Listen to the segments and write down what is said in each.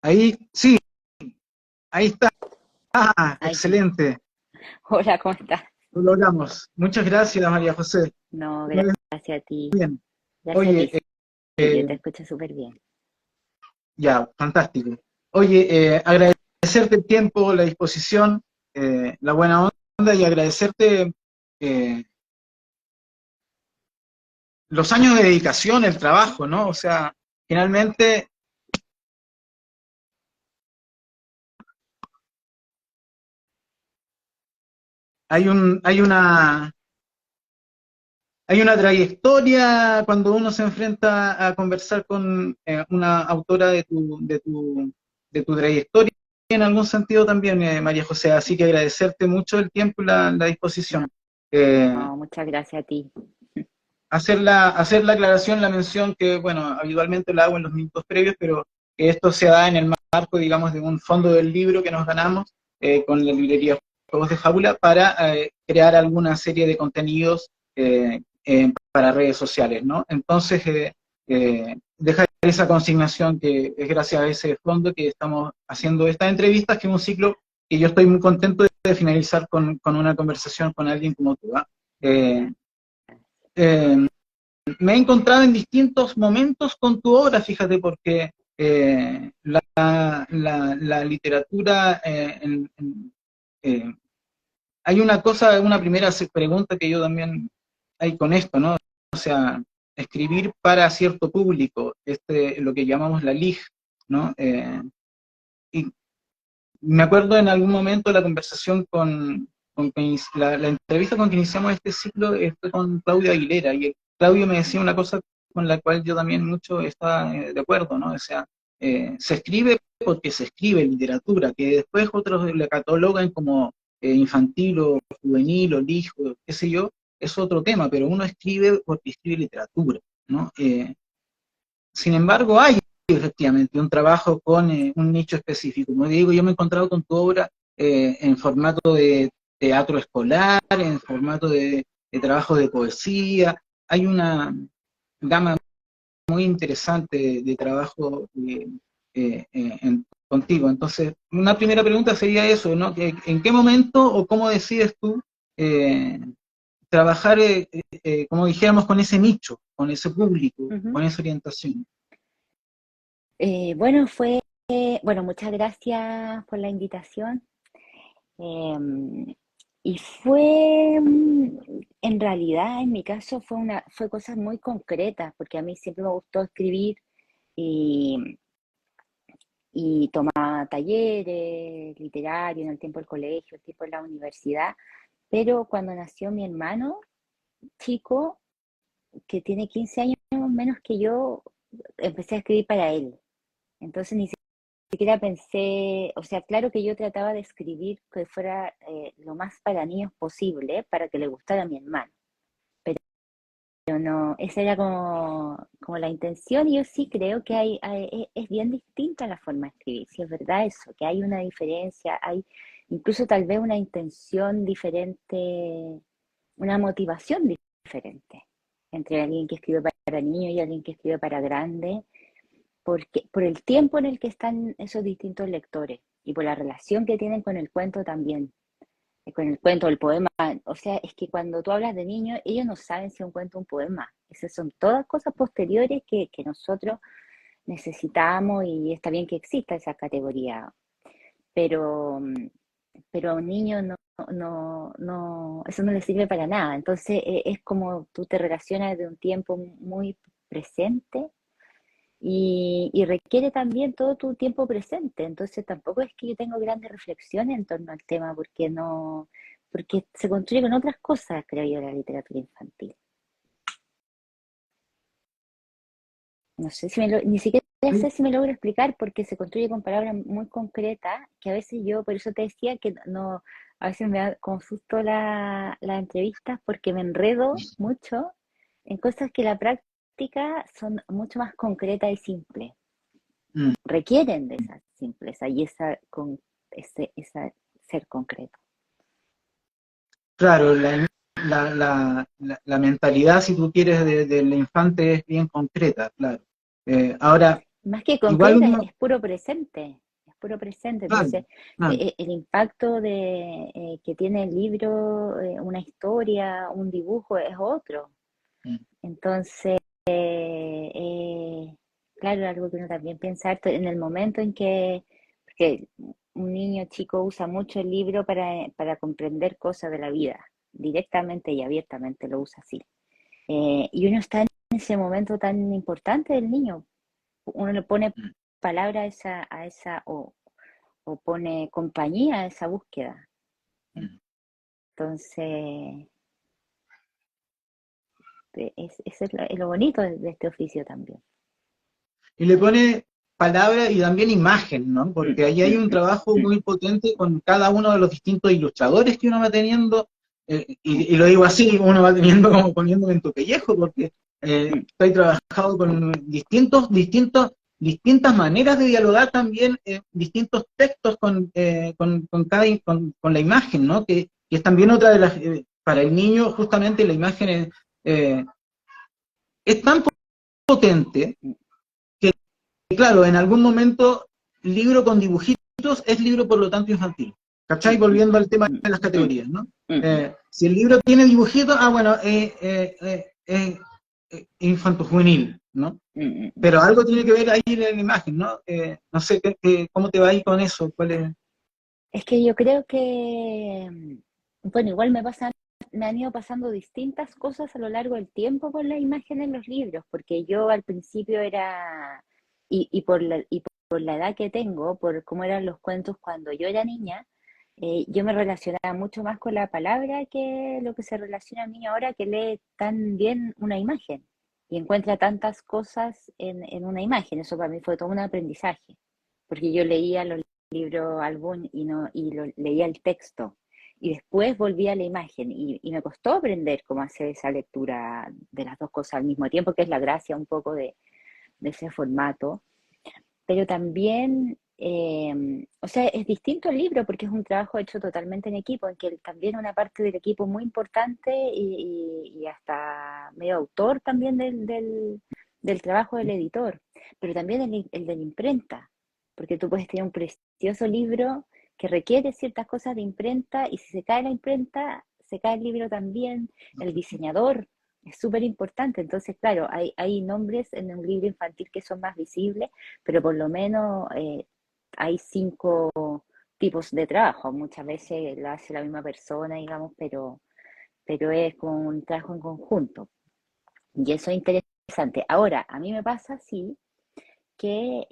Ahí, sí, ahí está. Ah, Ay, sí. excelente. Hola, ¿cómo estás? Lo logramos. Muchas gracias, María José. No, Muy gracias a ti. bien. Gracias a Oye, ti. Sí, yo te escucho súper bien. ya, fantástico. Oye, agradecerte el tiempo, la disposición, la buena onda y agradecerte eh, los años de dedicación, el trabajo, ¿no? O sea, finalmente hay una trayectoria cuando uno se enfrenta a conversar con una autora de tu trayectoria en algún sentido también, María José. Así que agradecerte mucho el tiempo y la disposición. Eh, No, muchas gracias a ti. hacer la aclaración, la mención que, bueno, habitualmente la hago en los minutos previos, pero que esto se da en el marco, digamos, de un fondo del libro que nos ganamos con la librería Juegos de Fábula para crear alguna serie de contenidos para redes sociales, ¿no? Entonces, dejar esa consignación que es gracias a ese fondo que estamos haciendo estas entrevistas, que es un ciclo que yo estoy muy contento de finalizar con una conversación con alguien como tú. ¿Ah? Eh, Gracias. eh, Me he encontrado en distintos momentos con tu obra, fíjate, porque la literatura, eh, hay una cosa, una primera pregunta que yo también hay con esto, ¿no? O sea, escribir para cierto público, lo que llamamos la LIG, ¿no? Y me acuerdo en algún momento la conversación la entrevista con que iniciamos este ciclo fue con Claudio Aguilera, y Claudio me decía una cosa con la cual yo también mucho estaba de acuerdo, ¿no? O sea, se escribe porque se escribe literatura, que después otros la catalogan como infantil o juvenil o lijo, qué sé yo, es otro tema, pero uno escribe porque escribe literatura, ¿no? Sin embargo, hay efectivamente un trabajo con un nicho específico. Como digo, yo me he encontrado con tu obra en formato de teatro escolar, en formato de trabajo de poesía. Hay una gama muy interesante de trabajo contigo. Entonces, una primera pregunta sería eso, ¿no? ¿En qué momento o cómo decides tú eh, trabajar, como dijéramos, con ese nicho, con ese público, Ujú. con esa orientación? Bueno, bueno, muchas gracias por la invitación. Em, y en realidad, en mi caso, fue cosas muy concretas, porque a mí siempre me gustó escribir y, y tomaba talleres literarios en el tiempo del colegio, el tiempo de la universidad. Pero cuando nació mi hermano chico, que tiene 15 años menos que yo, empecé a escribir para él. Entonces ni siquiera pensé, o sea, claro que yo trataba de escribir que fuera lo más para niños posible, para que le gustara a mi hermano. Pero no, esa era como la intención, y yo sí creo que es bien distinta la forma de escribir, si es verdad eso, que hay una diferencia, hay incluso tal vez una intención diferente, una motivación diferente entre alguien que escribe para niños y alguien que escribe para grandes, porque, por el tiempo en el que están esos distintos lectores y por la relación que tienen con el cuento también, con el cuento, el poema. O sea, es que cuando tú hablas de niños, ellos no saben si un cuento o un poema. Esas son todas cosas posteriores que nosotros necesitamos, y está bien que exista esa categoría, pero, pero a un niño eso no le sirve para nada. Entonces es como tú te relacionas de un tiempo muy presente, y requiere también todo tu tiempo presente. Entonces tampoco es que yo tengo grandes reflexiones en torno al tema, porque no, porque se construye con otras cosas, creo yo, la literatura infantil. No sé si ni siquiera sé si me logro explicar, porque se construye con palabras muy concretas, que a veces yo, por eso te decía que no, a veces me da como susto la entrevista, porque me enredo mucho en cosas que la práctica son mucho más concretas y simples, Mm. requieren de esa simpleza y esa ser concreto. Claro, la mentalidad, si tú quieres, del infante es bien concreta, claro. Ahora, Más que igual concreta, uno, es puro presente, es puro presente. claro, Entonces, claro, el impacto que tiene el libro, una historia, un dibujo, es otro. Entonces, claro, algo que uno también piensa harto en el momento en porque un niño chico usa mucho el libro para comprender cosas de la vida, directamente y abiertamente lo usa así. Y uno está en ese momento tan importante del niño, uno le pone palabra o pone compañía a esa búsqueda. Entonces, eso es lo bonito de este oficio también. y le pone palabra y también imagen, ¿no? Mm, Porque ahí hay mm, un mm, trabajo mm, muy potente con cada uno de los distintos ilustradores que uno va teniendo, mm, y lo digo así, uno va teniendo como poniéndome en tu pellejo, porque mm, estoy trabajando con distintas maneras de dialogar también, distintos textos con la imagen, ¿no? Que es también otra de las, para el niño justamente la imagen es tan potente. mm, Claro, en algún momento, libro con dibujitos es libro, por lo tanto, infantil. ¿Cachai? mm, mm, Volviendo al tema mm, de las mm, categorías, ¿no? mm, Si el libro tiene dibujitos, bueno, infanto-juvenil, ¿no? mm, mm, mm. Pero algo tiene que ver ahí en la imagen, ¿no? No sé cómo te va ahí con eso, cuál es. Es que yo creo que, bueno, igual me han ido pasando distintas cosas a lo largo del tiempo con la imagen en los libros, porque yo al principio era, y por la edad que tengo, por cómo eran los cuentos cuando yo era niña, yo me relacionaba mucho más con la palabra que lo que se relaciona a mí ahora, que lee tan bien una imagen y encuentra tantas cosas en una imagen. Eso para mí fue todo un aprendizaje, porque yo leía los libros álbum leía el texto y después volvía a la imagen y me costó aprender cómo hacer esa lectura de las dos cosas al mismo tiempo, que es la gracia un poco de ese formato, pero también, o sea, es distinto el libro porque es un trabajo hecho totalmente en equipo, en que también una parte del equipo muy importante y hasta medio autor también del trabajo del editor, pero también el de la imprenta, porque tú puedes tener un precioso libro que requiere ciertas cosas de imprenta y si se cae la imprenta, se cae el libro también, el diseñador. Es súper importante, entonces claro, hay nombres en un libro infantil que son más visibles, pero por lo menos hay 5 tipos de trabajo. Muchas veces lo hace la misma persona, digamos, pero es como un trabajo en conjunto. Y eso es interesante. Ahora, a mí me pasa así que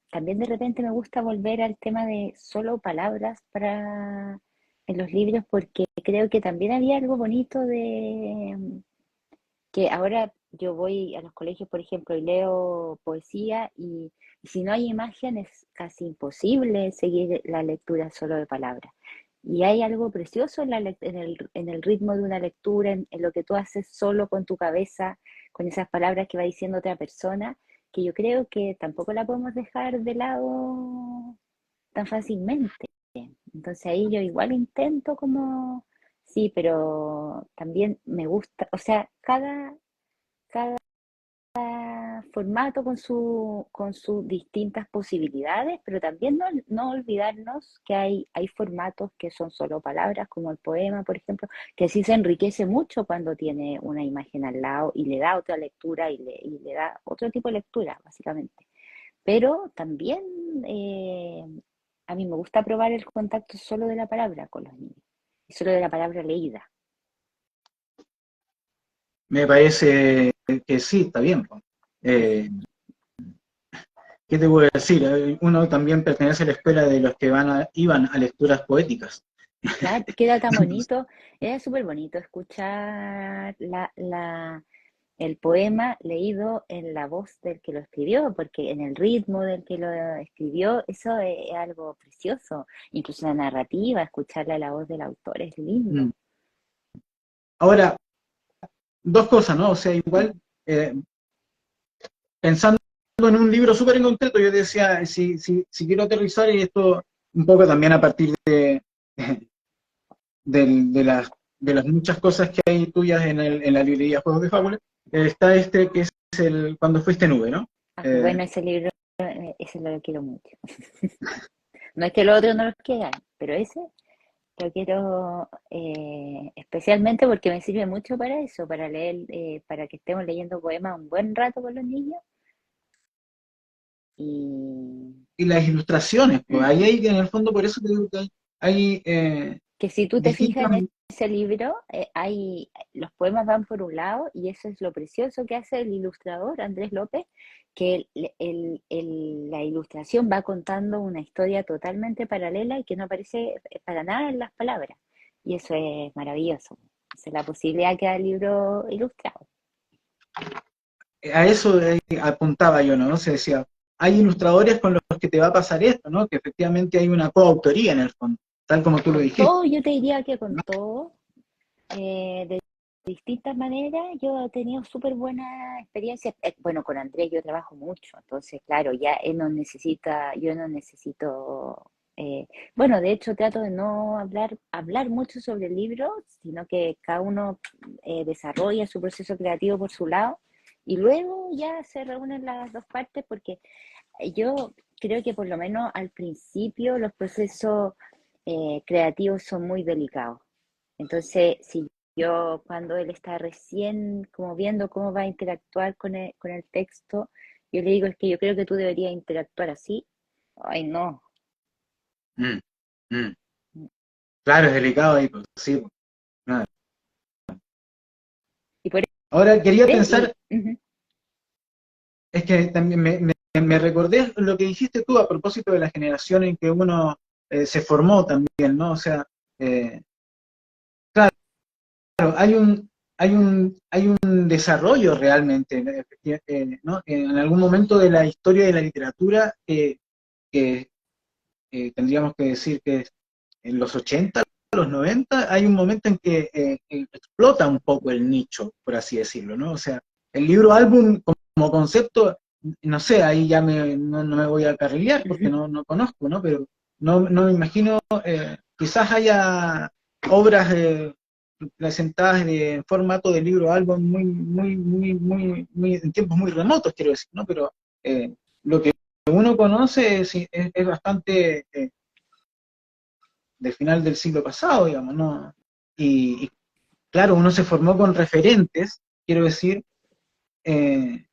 también de repente me gusta volver al tema de solo palabras en los libros porque creo que también había algo bonito de que ahora yo voy a los colegios, por ejemplo, y leo poesía y si no hay imagen es casi imposible seguir la lectura solo de palabras. Y hay algo precioso en el ritmo de una lectura, en lo que tú haces solo con tu cabeza, con esas palabras que va diciendo otra persona, que yo creo que tampoco la podemos dejar de lado tan fácilmente. Entonces ahí yo igual intento como, sí, pero también me gusta, o sea, cada formato con sus distintas posibilidades, pero también no olvidarnos que hay formatos que son solo palabras, como el poema, por ejemplo, que sí se enriquece mucho cuando tiene una imagen al lado y le da otra lectura y le da otro tipo de lectura, básicamente. Pero también a mí me gusta probar el contacto solo de la palabra con los niños, y solo de la palabra leída. Me parece que sí, está bien, po. Eh, ¿Qué te voy a decir? Uno también pertenece a la escuela de los que iban a lecturas poéticas. Claro, queda tan bonito, era súper bonito escuchar el poema leído en la voz del que lo escribió, porque en el ritmo del que lo escribió, eso es algo precioso. Incluso la narrativa, escucharla a la voz del autor es Mm. lindo. Ahora, dos cosas, ¿no? O sea, Mm, igual, pensando en un libro súper en concreto, yo decía, si quiero aterrizar, y esto un poco también a partir de las muchas cosas que hay tuyas en la librería Juegos de Fábula, está este que es el Cuando fuiste nube, ¿no? Ah, qué bueno ese libro, ese lo quiero mucho. No es que los otros no los quieran, pero ese lo quiero especialmente porque me sirve mucho para eso, para leer, para que estemos leyendo poemas un buen rato con los niños. Y y las ilustraciones, pues ahí hay, en el fondo, por eso te digo que hay que si tú te fijas distintas. en ese libro, los poemas van por un lado y eso es lo precioso que hace el ilustrador Andrés López, que la ilustración va contando una historia totalmente paralela y que no aparece para nada en las palabras. Y eso es maravilloso. Esa es la posibilidad que da el libro ilustrado. A eso apuntaba yo, ¿no? Se decía, hay ilustradores con los que te va a pasar esto, ¿no? Que efectivamente hay una coautoría en el fondo, tal como tú lo Con dijiste, todo, yo te diría que con ¿no? todo, de distintas maneras, yo he tenido súper buena experiencia. Bueno, con Andrés yo trabajo mucho, entonces, claro, ya él no necesita, yo no necesito. Bueno, de hecho, trato de no hablar mucho sobre el libro, sino que cada uno desarrolla su proceso creativo por su lado y luego ya se reúnen las dos partes porque yo creo que por lo menos al principio los procesos creativos son muy delicados. Entonces, si yo cuando él está recién como viendo cómo va a interactuar con el texto, yo le digo, es que yo creo que tú deberías interactuar así. Ay, no. Mm, mm. Claro, es delicado ahí, pues, sí, pues, nada. Y por Ahora quería eso, pensar, es que también me recordé lo que dijiste tú a propósito de la generación en que uno se formó también, ¿no? O sea, eh, claro, hay un desarrollo realmente, ¿no? En algún momento de la historia de la literatura que tendríamos que decir que en los 80, los 90, hay un momento en que explota un poco el nicho, por así decirlo, ¿no? O sea, el libro álbum como concepto, no sé, ahí ya no me voy a carrilear porque no conozco, ¿no? Pero no me imagino, quizás haya obras presentadas en formato de libro álbum muy, en tiempos muy remotos, quiero decir, ¿no? Pero lo que uno conoce es bastante del final del siglo pasado, digamos, ¿no? Y claro, uno se formó con referentes, quiero decir, eh,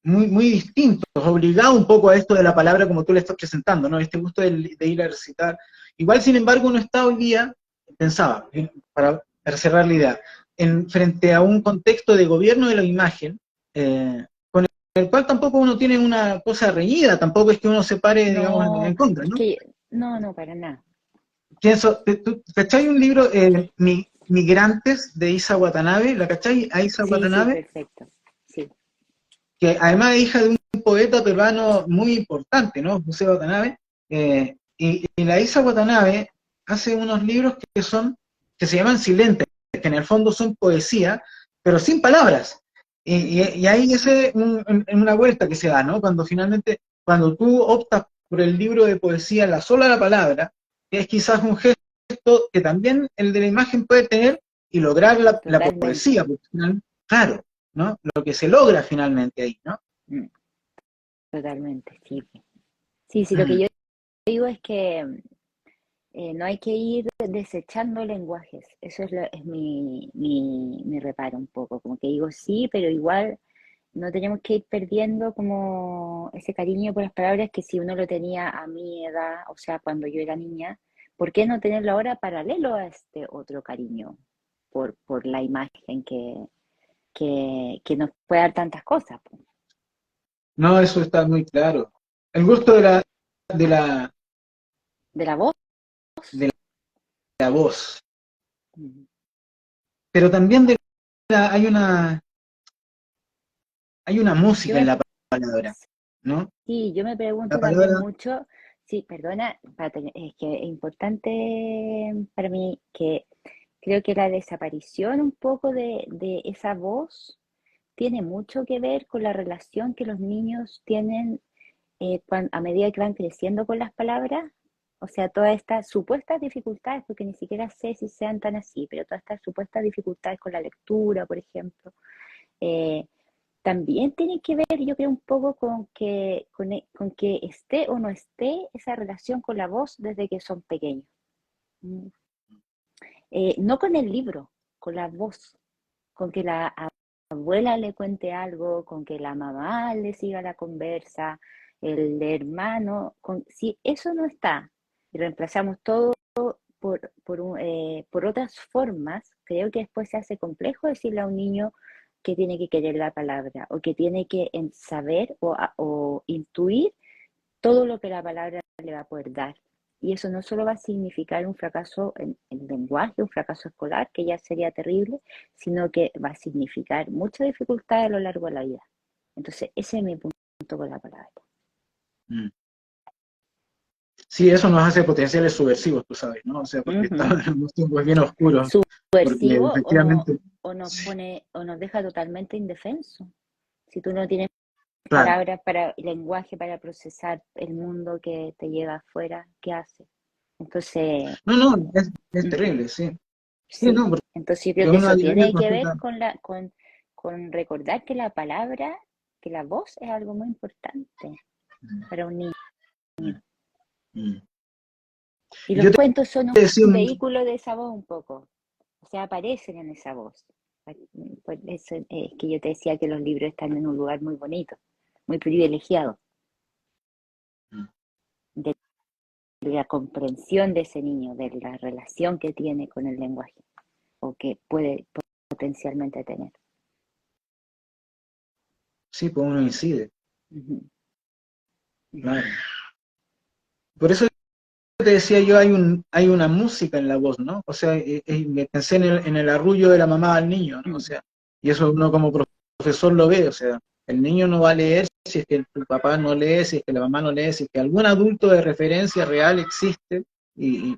muy distintos, obligado un poco a esto de la palabra como tú le estás presentando, ¿no? Este gusto de ir a recitar. Igual, sin embargo, uno está hoy día, pensaba, para cerrar la idea, frente a un contexto de gobierno de la imagen, con el cual tampoco uno tiene una cosa reñida, tampoco es que uno se pare, digamos, en no, contra, es ¿no? que no, para nada. Pienso, ¿cachai un libro, Migrantes, de Isa Watanabe? ¿La cachai? A Isa Sí, sí, Watanabe, perfecto. Sí, que además es hija de un poeta peruano muy importante, ¿no? José Watanabe. Y la Isa Watanabe hace unos libros que se llaman silentes, que en el fondo son poesía, pero sin palabras. Y ahí en una vuelta que se da, ¿no? Cuando finalmente, cuando tú optas por el libro de poesía, la sola la palabra, que es quizás un gesto que también el de la imagen puede tener y lograr la totalmente. poesía, porque claro, ¿no? Lo que se logra finalmente ahí, ¿no? Mm, totalmente, sí. Sí, sí, lo que Mm. yo digo es que no hay que ir desechando lenguajes. Eso es mi reparo un poco. Como que digo sí, pero igual no tenemos que ir perdiendo como ese cariño por las palabras que si uno lo tenía a mi edad, o sea, cuando yo era niña, ¿por qué no tenerlo ahora paralelo a este otro cariño por la imagen que nos puede dar tantas cosas? Po? No, eso está muy claro. El gusto de la, De la voz. de la voz, Mm. pero también hay una Yo música en me, la palabra, ¿no? sí, yo me La pregunto también palabra, mucho, sí, perdona, es que es importante para mí que creo que la desaparición un poco de esa voz tiene mucho que ver con la relación que los niños tienen a medida que van creciendo con las palabras. O sea, todas estas supuestas dificultades, porque ni siquiera sé si sean tan así, pero todas estas supuestas dificultades con la lectura, por ejemplo, eh, También tiene que ver, yo creo, un poco con que esté o no esté esa relación con la voz desde que son pequeños. Mm. No con el libro, con la voz, con que la abuela le cuente algo, con que la mamá le siga la conversa, el hermano, si eso no está y reemplazamos todo por otras formas, creo que después se hace complejo decirle a un niño que tiene que querer la palabra o que tiene que saber o intuir todo lo que la palabra le va a poder dar. Y eso no solo va a significar un fracaso en lenguaje, un fracaso escolar, que ya sería terrible, sino que va a significar mucha dificultad a lo largo de la vida. Entonces, ese es mi punto con la palabra. Mm. Sí, eso nos hace potenciales subversivos, tú sabes, ¿no? O sea, porque estamos en unos tiempos bien oscuros, porque Subversivo efectivamente, o nos sí, pone o nos deja totalmente indefenso. Si tú no tienes claro, palabras para lenguaje para procesar el mundo que te llega afuera, ¿qué haces? Entonces, no, no, es ujú, terrible, sí. Sí, sí. no, porque Entonces yo creo que uno a eso diario tiene que ver consulta. con recordar que la palabra, que la voz es algo muy importante para un niño. Mm, mm. Y los Yo cuentos son te decía un un, vehículo de esa voz un poco. O sea, aparecen en esa voz. Por eso es que yo te decía que los libros están en un lugar muy bonito, muy privilegiado, de la comprensión de ese niño, de la relación que tiene con el lenguaje o que puede potencialmente tener. sí, pues uno incide, Ujú, ujú. claro. Por eso te decía yo, hay una música en la voz, ¿no? O sea, me pensé en el arrullo de la mamá al niño, ¿no? O Mm, sea, y eso uno como profesor lo ve, o sea, el niño no va a leer si es que el papá no lee, si es que la mamá no lee, si es que algún adulto de referencia real existe, y,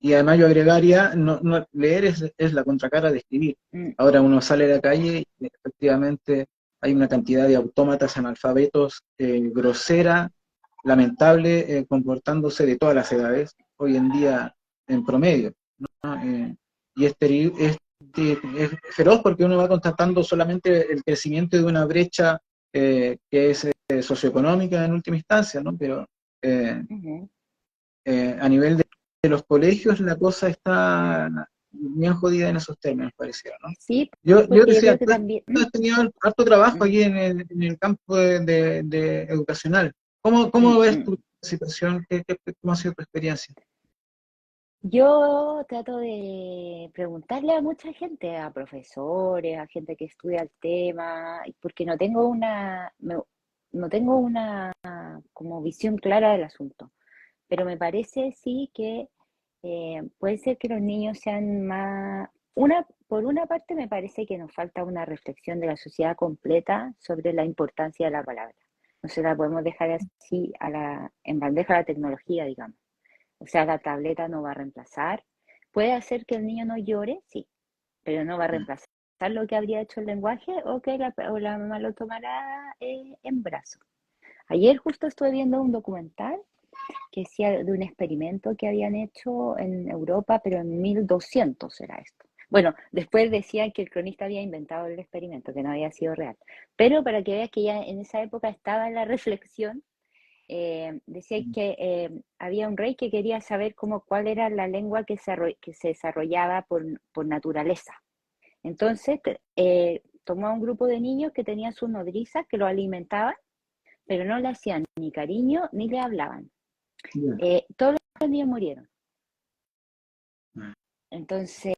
y además yo agregaría, leer es la contracara de escribir. mm, Ahora uno sale a la calle y efectivamente hay una cantidad de autómatas analfabetos grosera, lamentable, comportándose de todas las edades, hoy en día en promedio, ¿no? Y es feroz porque uno va constatando solamente el crecimiento de una brecha que es socioeconómica en última instancia, ¿no? Pero eh, ujú. a nivel de los colegios la cosa está bien jodida en esos términos, pareciera, ¿no? Sí, Yo porque yo decía, creo que tú también... has tenido harto trabajo mm, aquí en el campo de educacional. mm, ¿Cómo ves mm. tu situación? ¿Cómo ha sido tu experiencia? Yo trato de preguntarle a mucha gente, a profesores, a gente que estudia el tema, porque no tengo una como visión clara del asunto. Pero me parece sí que puede ser que los niños sean más... por una parte me parece que nos falta una reflexión de la sociedad completa sobre la importancia de la palabra. No se la podemos dejar así en bandeja a la tecnología, digamos. O sea, la tableta no va a reemplazar. Puede hacer que el niño no llore, sí, pero no va a Mm, reemplazar lo que habría hecho el lenguaje o que la mamá lo tomará en brazos. Ayer justo estuve viendo un documental que decía de un experimento que habían hecho en Europa, pero en 1200 era esto. Bueno, después decían que el cronista había inventado el experimento, que no había sido real. Pero para que veas que ya en esa época estaba la reflexión, decía mm, que había un rey que quería saber cuál era la lengua que se desarrollaba por naturaleza. Entonces, tomó a un grupo de niños que tenían sus nodrizas, que lo alimentaban, pero no le hacían ni cariño ni le hablaban. ya, Todos los niños murieron. mm, Entonces,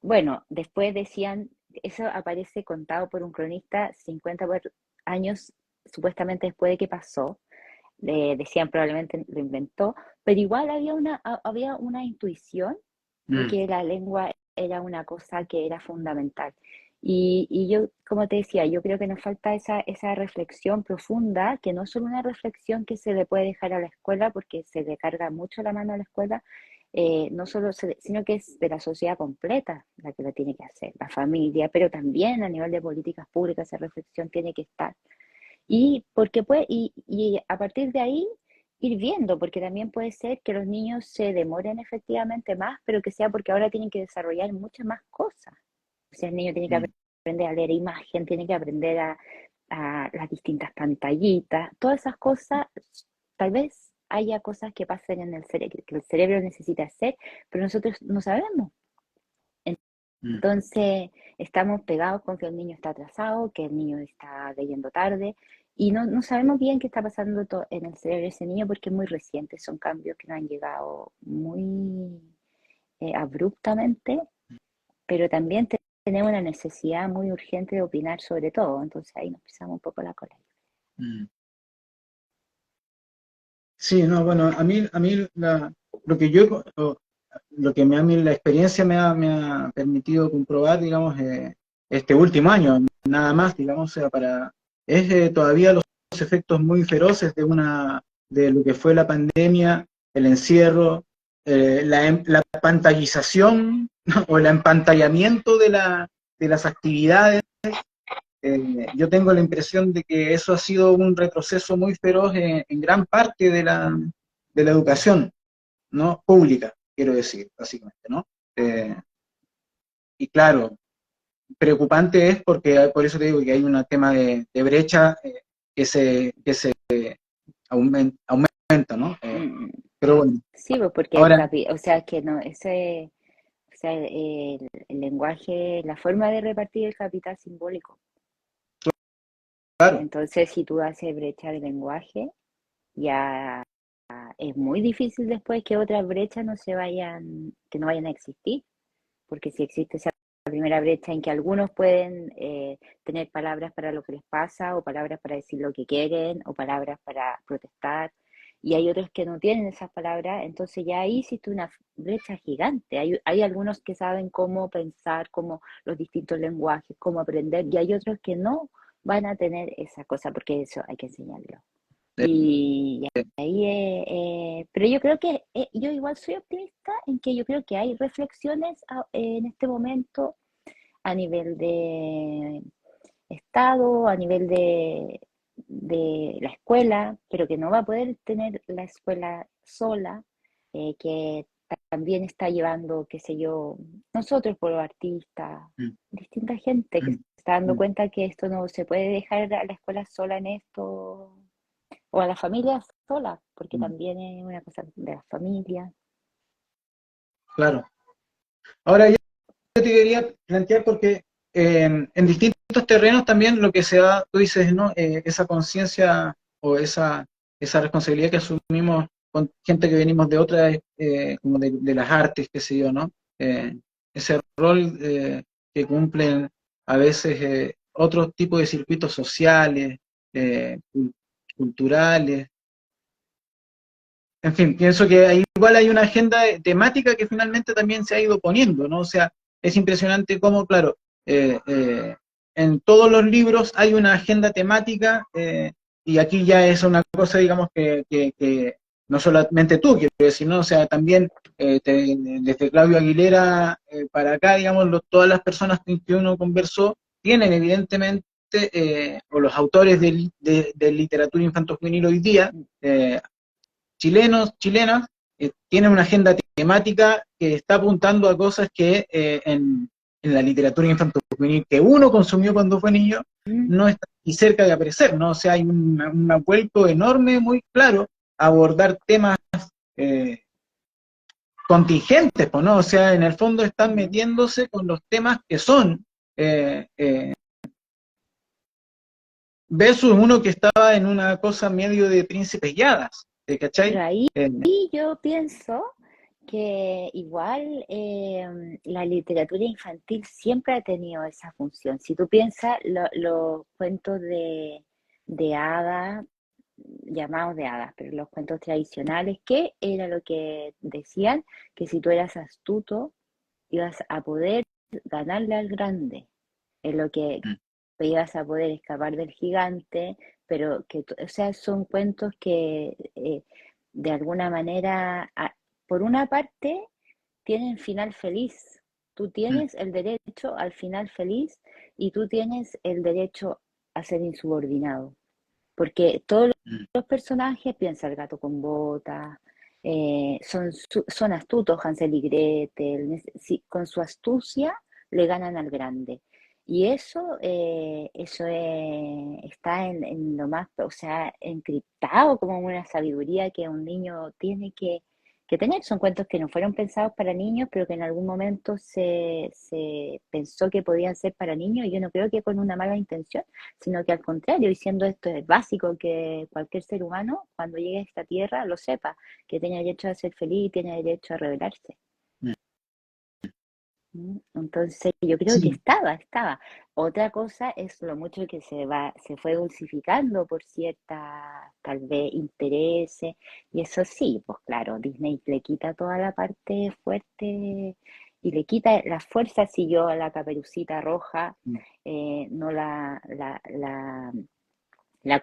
bueno, después decían, eso aparece contado por un cronista 50 años supuestamente después de que pasó, decían probablemente lo inventó, pero igual había una intuición de mm, que la lengua era una cosa que era fundamental. Y yo, como te decía, yo creo que nos falta esa reflexión profunda, que no es solo una reflexión que se le puede dejar a la escuela, porque se le carga mucho la mano a la escuela, no solo sino que es de la sociedad completa la que lo tiene que hacer, la familia, pero también a nivel de políticas públicas esa reflexión tiene que estar. Y a partir de ahí ir viendo, porque también puede ser que los niños se demoren efectivamente más, pero que sea porque ahora tienen que desarrollar muchas más cosas. O sea, el niño tiene que mm. aprender a leer imagen, tiene que aprender a las distintas pantallitas, todas esas cosas, tal vez haya cosas que pasen en el cerebro, que el cerebro necesita hacer, pero nosotros no sabemos. Mm. Entonces, estamos pegados con que el niño está atrasado, que el niño está leyendo tarde, y no sabemos bien qué está pasando en el cerebro de ese niño porque es muy reciente, son cambios que nos han llegado muy abruptamente, pero también tenemos una necesidad muy urgente de opinar sobre todo, entonces ahí nos pisamos un poco la cola. Mm. Sí, no, bueno, a mí lo que yo, lo que a mí la experiencia me ha permitido comprobar, digamos, este último año, nada más, digamos, o sea, es todavía los efectos muy feroces de lo que fue la pandemia, el encierro, la pantallización o el empantallamiento de las actividades. Yo tengo la impresión de que eso ha sido un retroceso muy feroz en gran parte de la educación, ¿no? Pública, quiero decir, básicamente, ¿no? Eh, y claro, preocupante es porque, por eso te digo que hay un tema de brecha que se aumenta, ¿no? Mm, Pero bueno, sí, pues porque ahora, o sea, que no, o sea, el lenguaje, la forma de repartir el capital simbólico. claro, Entonces, si tú haces brecha de lenguaje, ya es muy difícil después que otras brechas que no vayan a existir, porque si existe esa primera brecha en que algunos pueden tener palabras para lo que les pasa, o palabras para decir lo que quieren, o palabras para protestar, y hay otros que no tienen esas palabras, entonces ya ahí existe una brecha gigante. Hay algunos que saben cómo pensar, cómo los distintos lenguajes, cómo aprender, y hay otros que no van a tener esa cosa, porque eso hay que enseñarlo. Y ahí, pero yo creo que yo igual soy optimista en que yo creo que hay reflexiones en este momento a nivel de Estado, a nivel de la escuela, pero que no va a poder tener la escuela sola, que también está llevando, qué sé yo, nosotros por los artistas, mm, distinta gente que se mm, está dando mm, cuenta que esto no se puede dejar a la escuela sola en esto, o a la familia sola, porque mm, también es una cosa de la familia. claro. Ahora yo te quería plantear porque en distintos terrenos también lo que se da, tú dices, ¿no? Esa conciencia o esa responsabilidad que asumimos con gente que venimos de otras, como de las artes, qué sé yo, ¿no? Ese rol que cumplen a veces otros tipos de circuitos sociales, culturales. En fin, pienso que igual hay una agenda temática que finalmente también se ha ido poniendo, ¿no? O sea, es impresionante cómo, claro, en todos los libros hay una agenda temática y aquí ya es una cosa, digamos, que no solamente tú, quiero decir, ¿no? O sea, también desde Claudio Aguilera para acá, digamos, todas las personas con que uno conversó tienen evidentemente, o los autores de literatura infanto-juvenil hoy día, chilenos, chilenas, tienen una agenda temática que está apuntando a cosas que en la literatura infantil que uno consumió cuando fue niño Mm. no está ni cerca de aparecer, ¿no? O sea, hay un vuelco enorme, muy claro, a abordar temas eh, contingentes, ¿no? O sea, en el fondo están Mm. metiéndose con los temas que son, eh, eh, versus uno que estaba en una cosa medio de príncipes y hadas, Pero ¿cachai? ahí Eh, yo pienso que igual la literatura infantil siempre ha tenido esa función. Si tú piensas los cuentos de hadas, llamados de hadas, pero los cuentos tradicionales, ¿qué era lo que decían? Que si tú eras astuto, ibas a poder ganarle al grande, en lo que ibas a poder escapar del gigante, pero que, o sea, son cuentos que de alguna manera, por una parte, tienen final feliz. Tú mm, tienes el derecho al final feliz y tú tienes el derecho a ser insubordinado. Porque todos mm, los personajes, piensa el gato con botas, son astutos, Hansel y Gretel, con su astucia le ganan al grande. Y está en lo más, o sea, encriptado como una sabiduría que un niño tiene que tener. Son cuentos que no fueron pensados para niños, pero que en algún momento se pensó que podían ser para niños, y yo no creo que con una mala intención, sino que al contrario, diciendo esto es básico que cualquier ser humano, cuando llegue a esta tierra, lo sepa, que tiene derecho a ser feliz, tiene derecho a rebelarse. Entonces, yo creo que Sí, estaba. Otra cosa es lo mucho que se fue dulcificando por cierta, tal vez, intereses, y eso sí, pues claro, Disney le quita toda la parte fuerte y le quita la fuerza. Si yo a la Caperucita Roja no la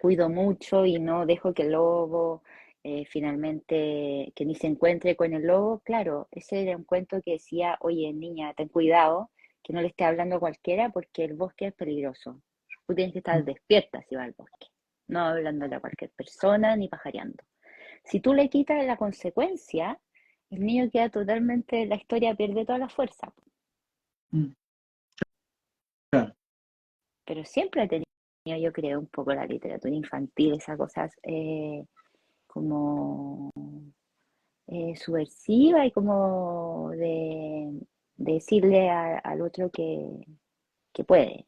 cuido mucho y no dejo que el lobo finalmente, que ni se encuentre con el lobo. Claro, ese era un cuento que decía, oye niña, ten cuidado, que no le esté hablando a cualquiera porque el bosque es peligroso. Tú tienes que estar despierta si vas al bosque, no hablándole a cualquier persona ni pajareando. Si tú le quitas la consecuencia, el niño queda totalmente, la historia pierde toda la fuerza. claro. Pero siempre ha tenido, yo creo, un poco la literatura infantil, esas cosas como subversiva y como de decirle al otro que puede.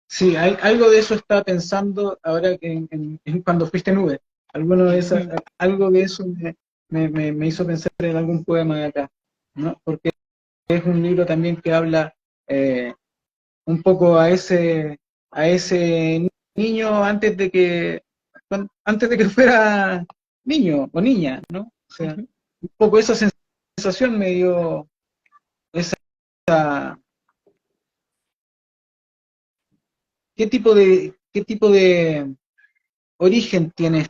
Sí, algo de eso estaba pensando ahora que en cuando fuiste nube. Alguno de algo de eso me hizo pensar en algún poema de acá, ¿no? Porque es un libro también que habla un poco a ese niño antes de que fuera niño o niña, ¿no? O sea, un poco esa sensación me dio esa. ¿Qué tipo de origen tiene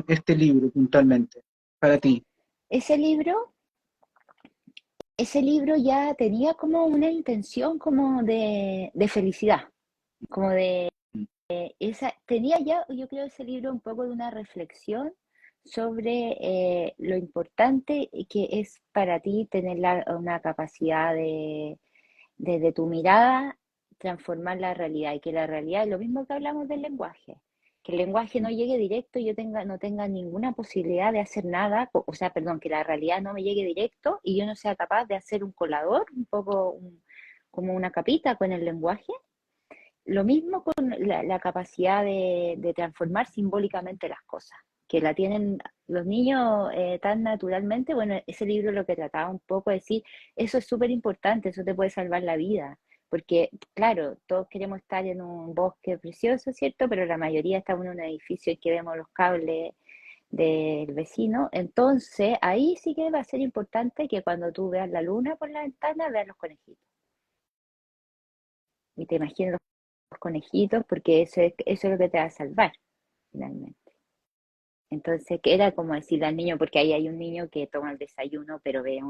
este libro puntualmente para ti? Ese libro, ese libro ya tenía como una intención como de felicidad, como de esa, tenía ya, yo creo, ese libro un poco de una reflexión sobre lo importante que es para ti tener una capacidad desde tu mirada, transformar la realidad, y que la realidad es lo mismo que hablamos del lenguaje, que el lenguaje no llegue directo y yo no tenga ninguna posibilidad de hacer nada, o sea, perdón, que la realidad no me llegue directo y yo no sea capaz de hacer un colador, un poco como una capita con el lenguaje. Lo mismo con la capacidad de transformar simbólicamente las cosas, que la tienen los niños tan naturalmente. Bueno, ese libro lo que trataba un poco de decir, eso es súper importante, eso te puede salvar la vida, porque claro, todos queremos estar en un bosque precioso, ¿cierto? Pero la mayoría estamos en un edificio en que vemos los cables del vecino. Entonces ahí sí que va a ser importante que cuando tú veas la luna por la ventana, veas los conejitos y te imagines los conejitos, porque eso es lo que te va a salvar, finalmente. Entonces, que era como decirle al niño, porque ahí hay un niño que toma el desayuno, pero ve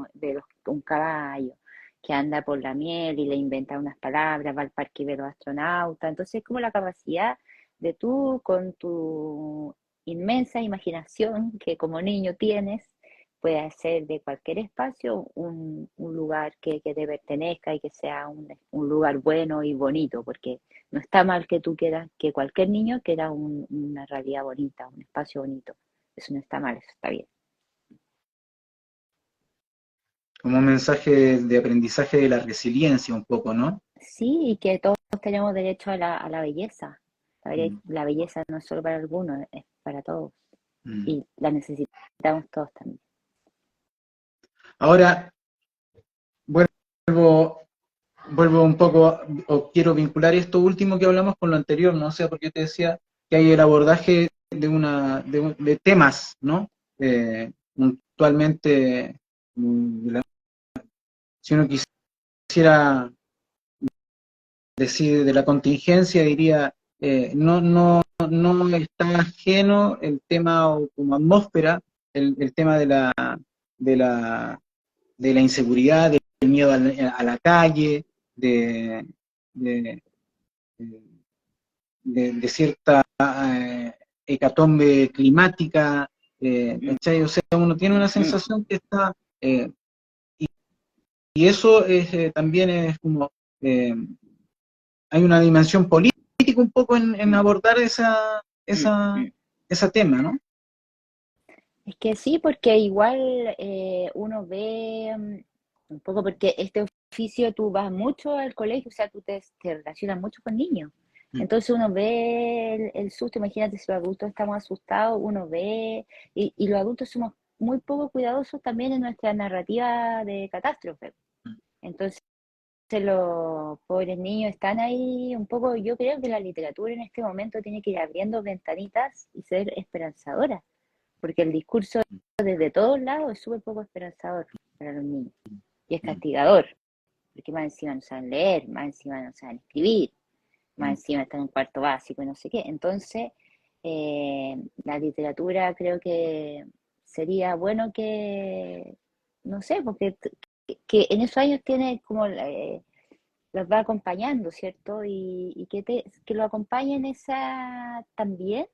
un caballo que anda por la miel y le inventa unas palabras, va al parque y ve los astronautas. Entonces, como la capacidad de tú, con tu inmensa imaginación que como niño tienes, puede hacer de cualquier espacio un lugar que te pertenezca y que sea un lugar bueno y bonito, porque no está mal que tú quieras, que cualquier niño quiera una realidad bonita, un espacio bonito. Eso no está mal, eso está bien. Como un mensaje de aprendizaje de la resiliencia un poco, ¿no? Sí, y que todos tenemos derecho a la belleza. Mm, La belleza no es solo para algunos, es para todos. mm. Y la necesitamos todos también. Ahora, vuelvo, vuelvo un poco, o quiero vincular esto último que hablamos con lo anterior, ¿no? O sea, porque yo te decía que hay el abordaje de temas, ¿no? Puntualmente, si uno quisiera decir de la contingencia, diría, no está ajeno el tema o como atmósfera, el tema de la, de la inseguridad, del miedo a la calle, de, de, de cierta hecatombe climática, ¿cachai? O sea, uno tiene una sensación que está eso es, también es como, eh, hay una dimensión política un poco en abordar ese tema, ¿no? Es que sí, porque igual uno ve un poco, porque este oficio tú vas mucho al colegio, o sea, te relacionas mucho con niños. Entonces uno ve el susto, imagínate si los adultos estamos asustados, uno ve, y los adultos somos muy poco cuidadosos también en nuestra narrativa de catástrofe. Entonces los pobres niños están ahí un poco, yo creo que la literatura en este momento tiene que ir abriendo ventanitas y ser esperanzadora, porque el discurso desde todos lados es súper poco esperanzador para los niños y es castigador, porque más encima no saben leer, más encima no saben escribir, más encima están en cuarto básico y no sé qué. Entonces, la literatura creo que sería bueno que, no sé, porque que en esos años tiene como los va acompañando, ¿cierto? Y que lo acompañe en esa también,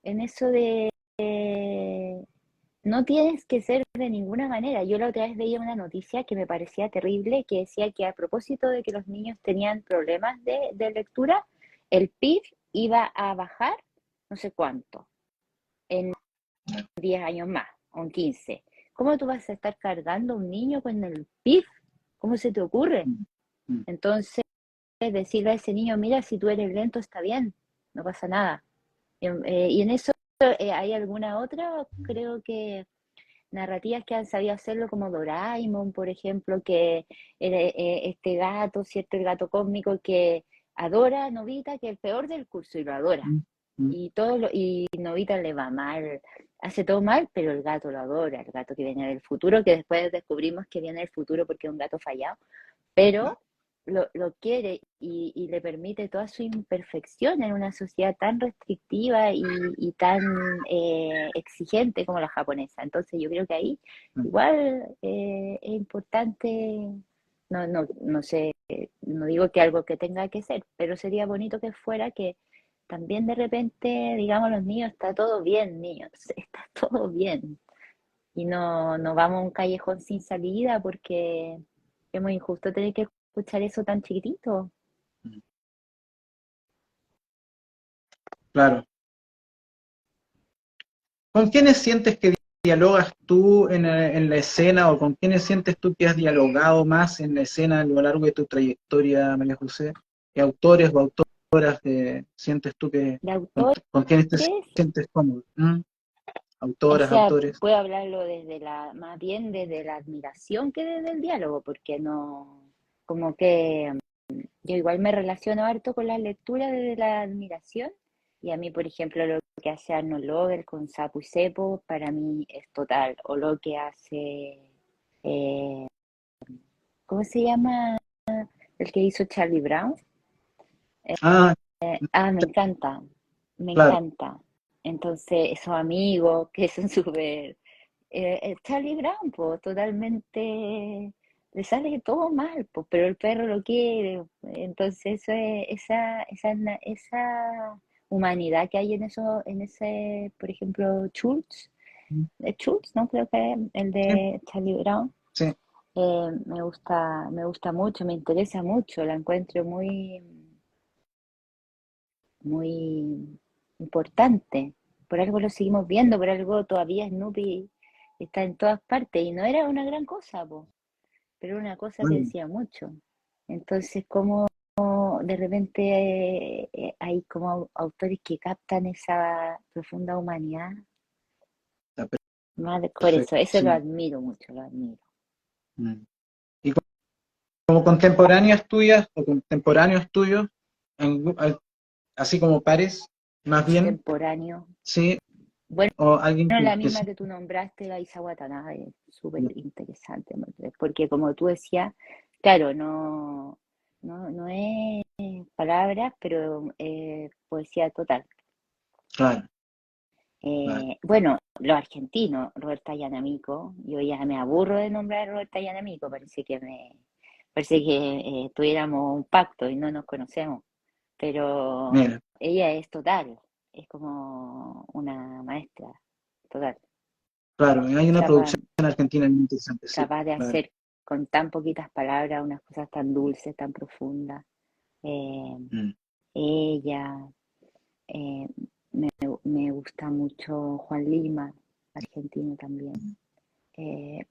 en eso de no tienes que ser de ninguna manera. Yo la otra vez veía una noticia que me parecía terrible, que decía que a propósito de que los niños tenían problemas de lectura, el PIB iba a bajar no sé cuánto, en 10 años más, o en 15. ¿Cómo tú vas a estar cargando a un niño con el PIB? ¿Cómo se te ocurre? Entonces, decirle a ese niño, mira, si tú eres lento está bien, no pasa nada. Y en eso hay alguna otra, creo que narrativas que han sabido hacerlo, como Doraemon, por ejemplo, que este gato, ¿cierto? El gato cósmico que adora a Novita, que es el peor del curso, y lo adora. Y Novita le va mal, hace todo mal, pero el gato lo adora, el gato que viene del futuro, que después descubrimos que viene del futuro porque es un gato fallado, pero lo quiere y le permite toda su imperfección en una sociedad tan restrictiva y tan exigente como la japonesa. Entonces yo creo que ahí igual es importante, no sé, no digo que algo que tenga que ser, pero sería bonito que fuera que también de repente, digamos, los niños, está todo bien, niños, está todo bien. Y no vamos a un callejón sin salida porque es muy injusto tener que escuchar eso tan chiquitito. Claro. ¿Con quiénes sientes que dialogas tú en la escena o con quiénes sientes tú que has dialogado más en la escena a lo largo de tu trayectoria, María José? ¿Qué autores o autoras sientes tú que De con quiénes te autores, sientes cómodo? o Autoras, sea, autores. puedo hablarlo desde más bien desde la admiración que desde el diálogo, porque no, como que yo igual me relaciono harto con la lectura desde la admiración, y a mí, por ejemplo, lo que hace Arnold Lover con Sapo y Sepo, para mí es total, o lo que hace, eh, ¿cómo se llama? El que hizo Charlie Brown. Ah, Me encanta, me claro. encanta. Entonces, esos amigos que son súper... Charlie Brown, pues, totalmente... Le sale todo mal, pues, pero el perro lo quiere. Entonces, eso es, esa humanidad que hay en eso, en ese, por ejemplo, Schultz, Schultz, ¿no? Creo que es el Sí, de Charlie Brown. sí, Me gusta mucho, me interesa mucho, la encuentro muy muy importante. Por algo lo seguimos viendo, por algo todavía Snoopy está en todas partes y no era una gran cosa, po, pero era una cosa que bueno, decía mucho. Entonces, como de repente hay como autores que captan esa profunda humanidad, está por eso lo perfectísimo. admiro mucho, lo admiro. Mm. Y como contemporáneas tuyas o contemporáneos tuyos, así como pares, más bien, Contemporáneo. sí, Bueno, o alguien la que misma sí. que tú nombraste, la Isa Watanabe, súper interesante, porque como tú decías, claro, no es palabras, pero poesía total. Claro, claro. Bueno, los argentinos, Roberta Yanamico, yo ya me aburro de nombrar a Roberta Yanamico, parece que tuviéramos un pacto y no nos conocemos, pero Mira, ella es total, es como una maestra, total. claro, hay Es una capaz, producción argentina muy interesante, sí, capaz de claro. hacer con tan poquitas palabras, unas cosas tan dulces, tan profundas. Eh, Mm. ella, eh, me gusta mucho Juan Lima, argentino también.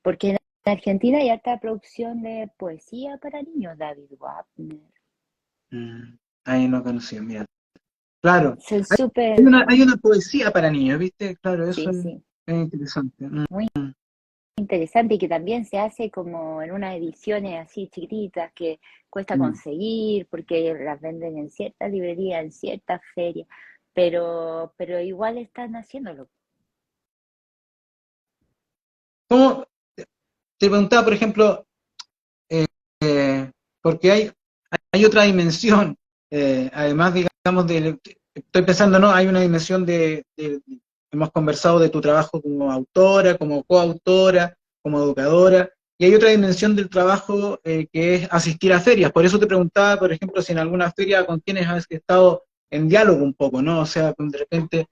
Porque en Argentina hay alta producción de poesía para niños, David Wagner. Mm. Ahí no conocía, mira. Claro, Son hay súper, una poesía para niños, ¿viste? Claro, eso sí, sí, es interesante. Mm. muy interesante y que también se hace como en unas ediciones así chiquititas que cuesta Mm. conseguir porque las venden en ciertas librerías, en ciertas ferias, pero igual están haciéndolo. ¿Cómo? Te preguntaba, por ejemplo, porque hay otra dimensión, además, digamos, estoy pensando, ¿no? Hay una dimensión hemos conversado de tu trabajo como autora, como coautora, como educadora, y hay otra dimensión del trabajo que es asistir a ferias. Por eso te preguntaba, por ejemplo, si en alguna feria con quienes has estado en diálogo un poco, ¿no? O sea, de repente,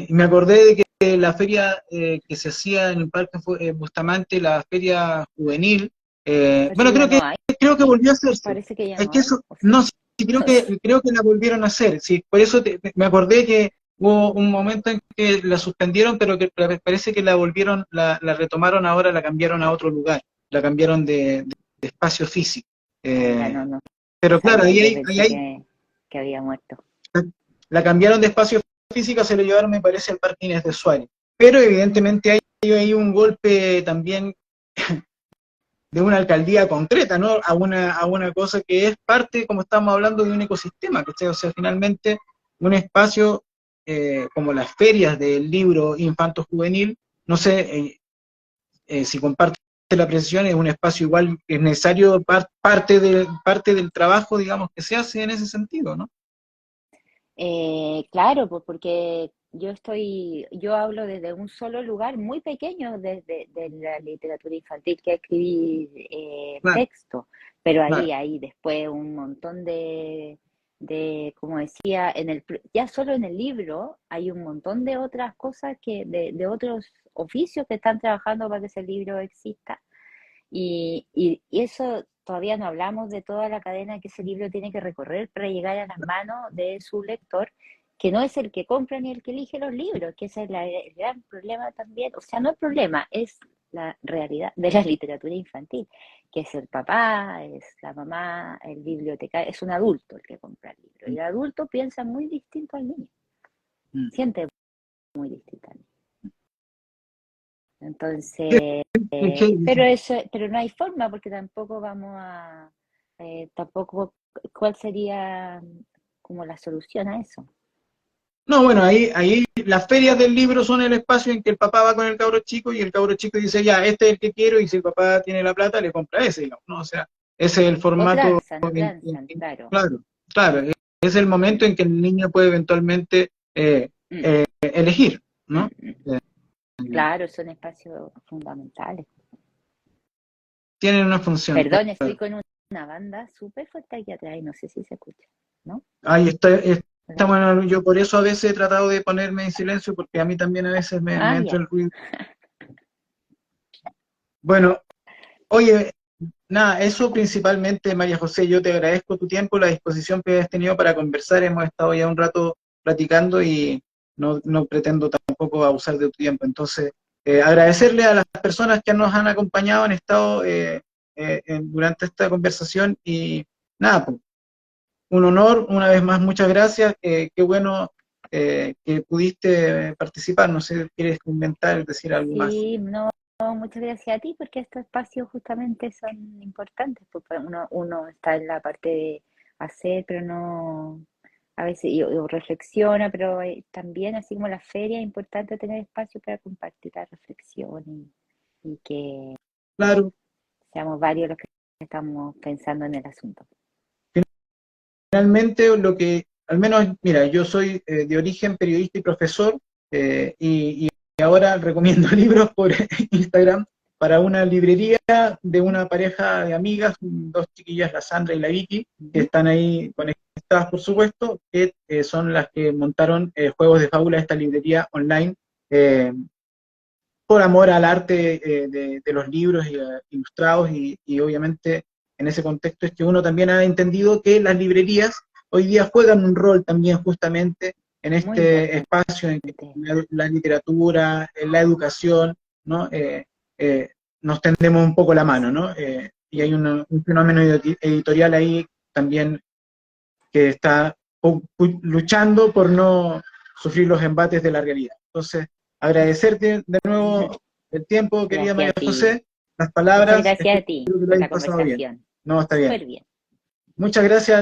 me acordé de que la feria que se hacía en el Parque Bustamante, la feria juvenil, Parece bueno, que ya no hay, creo que volvió a hacerse. parece que ya Es no que hay, eso, o sí, no, sí, no sé. creo que la volvieron a hacer, sí, por eso me acordé que hubo un momento en que la suspendieron, pero que parece que la retomaron ahora, la cambiaron a otro lugar, la cambiaron de espacio físico. Ah, mira, Eh, no pero claro, sabía, yo ahí pensé hay, que había muerto. la cambiaron de espacio físico, se lo llevaron, me parece, al Parque Inés de Suárez. Pero evidentemente hay un golpe también de una alcaldía concreta, ¿no? A una cosa que es parte, como estamos hablando, de un ecosistema, ¿cachai? O sea, finalmente, un espacio como las ferias del libro infanto-juvenil, no sé si comparte la precisión, es un espacio igual que es necesario, parte del trabajo, digamos, que se hace en ese sentido, ¿no? Claro, pues porque yo hablo desde un solo lugar muy pequeño, desde de la literatura infantil, que es escribir Claro, texto, pero claro. ahí hay después un montón como decía, ya solo en el libro hay un montón de otras cosas de otros oficios que están trabajando para que ese libro exista. Y eso todavía no hablamos de toda la cadena que ese libro tiene que recorrer para llegar a las manos de su lector, que no es el que compra ni el que elige los libros, que ese es el gran problema también, o sea, no el problema, es la realidad de la literatura infantil, que es el papá, es la mamá, el bibliotecario, es un adulto el que compra el libro, y el adulto piensa muy distinto al niño, Mm. siente muy distinto al niño. Entonces, pero no hay forma porque tampoco tampoco, ¿cuál sería como la solución a eso? No, bueno, ahí las ferias del libro son el espacio en que el papá va con el cabro chico y el cabro chico dice, ya, este es el que quiero, y si el papá tiene la plata, le compra ese, digamos, ¿no? O sea, ese es el O formato, transan, claro. claro, claro, es el momento en que el niño puede eventualmente Mm, elegir, mm, ¿no? mm. Eh, Claro, son espacios fundamentales. tienen una función, Perdón, estoy claro. con una banda súper fuerte aquí atrás y no sé si se escucha, ¿no? Ahí está, ¿Verdad? bueno, yo por eso a veces he tratado de ponerme en silencio, porque a mí también a veces me Ah, entra ya. el ruido. Bueno, oye, nada, eso principalmente, María José, yo te agradezco tu tiempo, la disposición que has tenido para conversar. Hemos estado ya un rato platicando y no pretendo tampoco abusar de tu tiempo. Entonces, agradecerle a las personas que nos han acompañado, han estado durante esta conversación y nada, pues, un honor, una vez más, muchas gracias. Qué bueno que pudiste participar. No sé, ¿quieres comentar, decir algo más? Sí, no, muchas gracias a ti porque estos espacios justamente son importantes, porque uno está en la parte de hacer, pero no, a veces yo reflexiona, pero también así como la feria es importante tener espacio para compartir la reflexión y que Claro. seamos varios los que estamos pensando en el asunto. Finalmente, lo que, al menos, mira, yo soy de origen periodista y profesor, y ahora recomiendo libros por Instagram para una librería de una pareja de amigas, dos chiquillas, la Sandra y la Vicky, que Ujú. están ahí conectadas, por supuesto, que son las que montaron Juegos de Fábula, esta librería online, eh, por amor al arte de los libros ilustrados y obviamente en ese contexto es que uno también ha entendido que las librerías hoy día juegan un rol también justamente en Muy este importante. espacio en que la literatura, la educación, ¿no? Nos tendemos un poco la mano, ¿no? Y hay un fenómeno editorial ahí también que está luchando por no sufrir los embates de la realidad. Entonces, agradecerte de nuevo el tiempo, querida Gracias María a ti. José, las Muchas palabras, gracias a ti espero que lo por hayas la pasado bien. conversación. No, está bien. Súper bien. Muchas gracias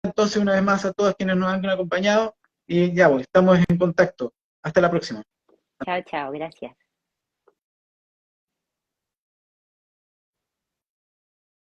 entonces una vez más a todos quienes nos han acompañado y ya, pues, estamos en contacto. Hasta la próxima. Chao, chao. Gracias.